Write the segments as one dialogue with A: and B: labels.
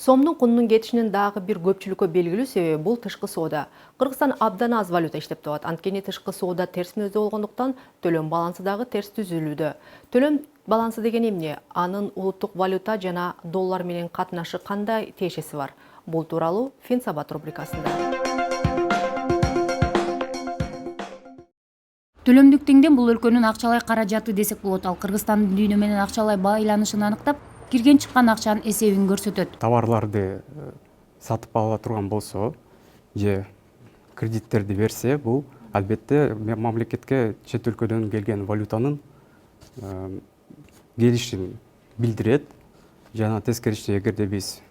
A: Сомдун кунунун кетишинин дагы бир көпчүлүккө белгилүү себеби бул тышкы соода. Кыргызстан абдан аз валюта иштеп турат. Анткени тышкы соода терс мүнөздө болгондуктан төлөм балансы дагы терс түзүлүүдө. Төлөм балансы деген эмне? Анын улуттук валюта жана доллар менен катнашы кандай тиешеси бар? Бул тууралуу Финсабат рубрикасында.
B: Төлөмдүк теңдем бул өлкөнүн акчалай каражаты десек болот. Ал Кыргызстандын дүйнө менен акчалай байланышын аныктап, кирген чыккан акчанын эсебин көрсөтөт.
C: Товарларды сатып ала турган болсо же кредиттерди берсе, бул албетте мамлекетке чет өлкөдөн келген валютанын келишин билдирет. Жана тескерисинче, эгерде биз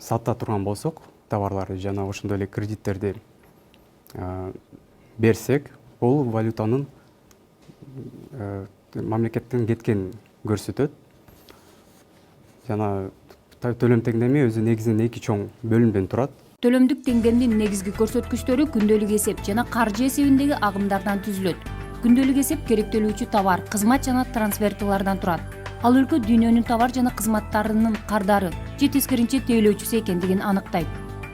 C: сата турган болсок, товарларды жана ошондой эле кредиттерди берсек, бул валютанын мамлекеттен кеткенин көрсөтөт. Жана төлөм теңдеми өзү негизинен эки чоң бөлүмдөн турат.
B: Төлөмдүк теңдемдин негизги көрсөткүчтөрү күндөлүк эсеп жана каржы эсебиндеги агымдардан түзүлөт. Күндөлүк эсеп керектелүүчү товар, кызмат жана трансфертылардан турат. Ал өлкө дүйнөнүн товар жана кызматтарынын кардары же тескерисинче тейлөөчүсү экендигин аныктайт.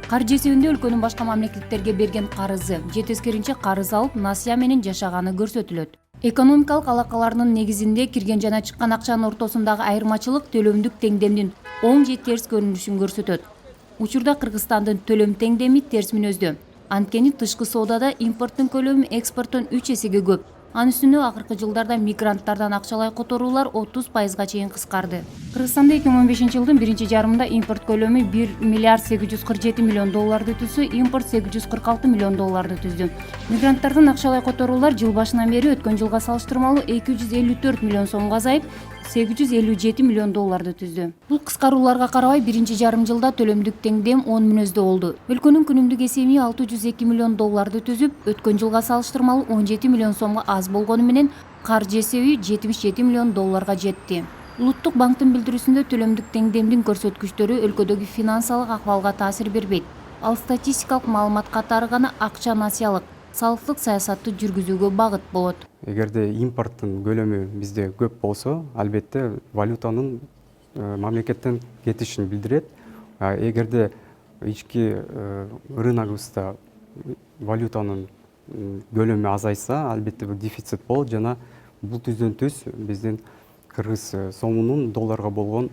B: Каржы эсебинде өлкөнүн башка мамлекеттерге берген карызы же тескерисинче карыз алып насыя менен жашаганы көрсөтүлөт. Экономикалык алакаларынын негизинде кирген жана чыккан акчанын ортосундагы айырмачылык төлөмдүк теңдемдин оң же терс көрүнүшүн көрсөтөт. Учурда Кыргызстандын төлөм теңдеми терс мүнөздө. Анткени тышкы соодада импорттун көлөмү экспорттон 3 эсеге көп. Анын үстүнө акыркы жылдарда мигранттардан акчалай которуулар 30%га чейин кыскарды. Кыргызстанда 2015 жылдын биринчи жарымында импорт көлөмү 1 миллиард 847 миллион долларды түзсө, импорт 846 миллион долларды түздү. Мигранттардын акчалай которуулар жыл башынан бери өткөн жылга салыштырмалуу 254 миллион сомго азайып, 857 миллион долларды түздү. Бул кыскарууларга карабай биринчи жарым жылда төлөмдүк теңдем 10 мүнөздө болду. Өлкөнүн күнүмдүк эсеби 602 миллион долларды түзүп, өткөн жылга салыштырмалуу 17 миллион сомго аз болгону менен каржы эсеби 77 миллион долларга жетти. Улуттук банктын билдирүүсүндө төлөмдүк теңдемдин көрсөткүчтөрү өлкөдөгү финансылык акыбалга таасир бербейт. Ал статистикалык маалымат катары гана акча насыялык, салыктык саясатты жүргүзүүгө багыт болот.
C: Эгерде импорттун көлөмү бизде көп болсо, албетте валютанын мамлекеттен кетишин билдирет. Эгерде ички рыногубузда валютанын көлөмү азайса, албетте бул дефицит болот жана бул түздөн түз биздин кыргыз сомунун долларга болгон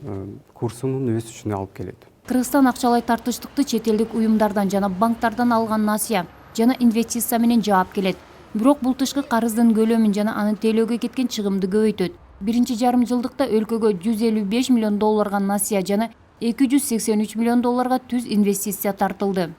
C: курсунун өсүшүнө алып келет.
B: Кыргызстан акчалай тартыштыкты чет элдик уюмдардан жана банктардан алган насыя жана инвестиция менен жаап келет. Бирок бул тышкы карыздын көлөмүн жана аны тейлөөгө кеткен чыгымды көбөйтөт. Биринчи жарым жылдыкта өлкөгө 155 миллион долларга насыя жана 283 миллион долларга түз инвестиция тартылды.